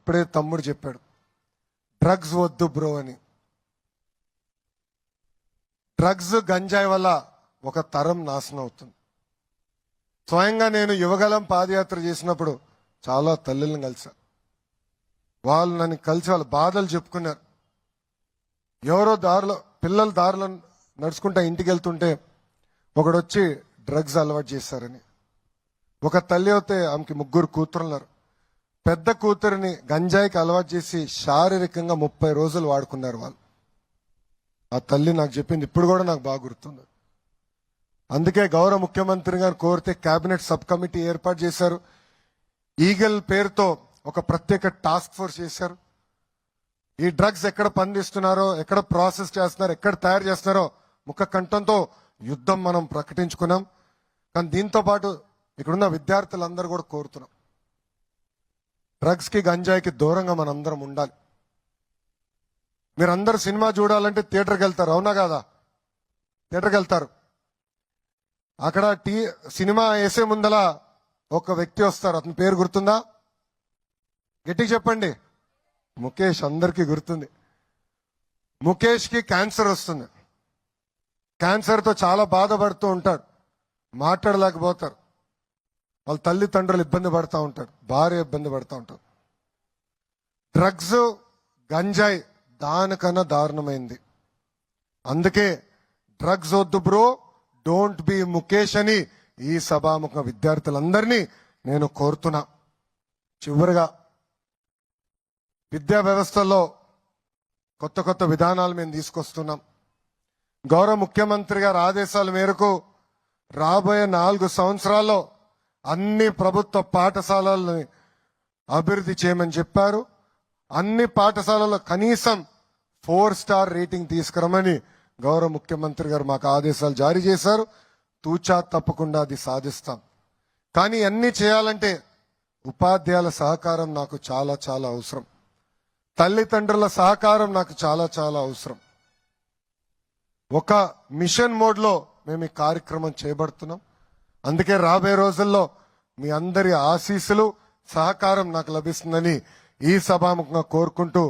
ఇప్పుడే తమ్ముడు చెప్పాడు, డ్రగ్స్ వద్దు బ్రో అని. డ్రగ్స్ గంజాయి వల్ల ఒక తరం నాశనం అవుతుంది. స్వయంగా నేను యువగలం పాదయాత్ర చేసినప్పుడు చాలా తల్లులను కలిసా. వాళ్ళు నన్ను కలిసి వాళ్ళ బాధలు చెప్పుకున్నారు. ఎవరో దారిలో పిల్లలు దారిలో నడుచుకుంటా ఇంటికి వెళ్తుంటే ఒకడు వచ్చి డ్రగ్స్ అలవాటు చేశారని. ఒక తల్లి అయితే ఆమెకి 3 కూతురున్నారు. పెద్ద కూతురిని గంజాయికి అలవాటు చేసి శారీరకంగా 30 రోజులు వాడుకున్నారు వాళ్ళు. ఆ తల్లి నాకు చెప్పింది ఇప్పుడు కూడా నాకు బాగా గుర్తుంది. అందుకే గౌరవ ముఖ్యమంత్రి గారు కోరితే కేబినెట్ సబ్ కమిటీ ఏర్పాటు చేశారు. ఈగల్ పేరుతో ఒక ప్రత్యేక టాస్క్ ఫోర్స్ చేశారు. ఈ డ్రగ్స్ ఎక్కడ పండిస్తున్నారో, ఎక్కడ ప్రాసెస్ చేస్తున్నారో, ఎక్కడ తయారు చేస్తున్నారో ముఖ కంఠంతో యుద్ధం మనం ప్రకటించుకున్నాం. కానీ దీంతో పాటు ఇక్కడున్న విద్యార్థులందరూ కూడా కోరుతున్నాం, డ్రగ్స్ కి గంజాయికి దూరంగా మనందరం ఉండాలి. మీరందరూ సినిమా చూడాలంటే థియేటర్కి వెళ్తారు, అవునా కాదా? థియేటర్కి వెళ్తారు. అక్కడ సినిమా వేసే ముందల ఒక వ్యక్తి వస్తారు. అతని పేరు గుర్తుందా? గట్టిగా చెప్పండి. ముఖేష్. అందరికీ గుర్తుంది. ముఖేష్ కి క్యాన్సర్ వస్తుంది. క్యాన్సర్ తో చాలా బాధపడుతూ ఉంటాడు. మాట్లాడలేకపోతారు. వాళ్ళ తల్లిదండ్రులు ఇబ్బంది పడతా ఉంటారు, భార్య ఇబ్బంది పడతా ఉంటారు. డ్రగ్స్ గంజాయి దానికన్నా దారుణమైంది. అందుకే డ్రగ్స్ వద్దు బ్రో, డోంట్ బి ముఖేష్ అని ఈ సభాముఖ విద్యార్థులందరినీ నేను కోరుతున్నా. చివరిగా విద్యా వ్యవస్థలో కొత్త కొత్త విధానాలు మేము తీసుకొస్తున్నాం. గౌరవ ముఖ్యమంత్రి గారి ఆదేశాల మేరకు రాబోయే 4 సంవత్సరాల్లో అన్ని ప్రభుత్వ పాఠశాలల్ని అభివృద్ధి చేయమని చెప్పారు. అన్ని పాఠశాలల్లో కనీసం 4 స్టార్ రేటింగ్ తీసుకురమని గౌరవ ముఖ్యమంత్రి గారు మాకు ఆదేశాలు జారీ చేశారు. తూచా తప్పకుండా అది సాధిస్తాం. కానీ అన్ని చేయాలంటే ఉపాధ్యాయుల సహకారం నాకు చాలా చాలా అవసరం. తల్లిదండ్రుల సహకారం నాకు చాలా చాలా అవసరం. ఒక మిషన్ మోడ్ లో మేము ఈ కార్యక్రమం చేపడుతున్నాం. అందుకే రాబోయే రోజుల్లో మీ అందరి ఆశీస్సులు, సహకారం నాకు లభిస్తుందని ఈ సభాముఖంగా కోరుకుంటూ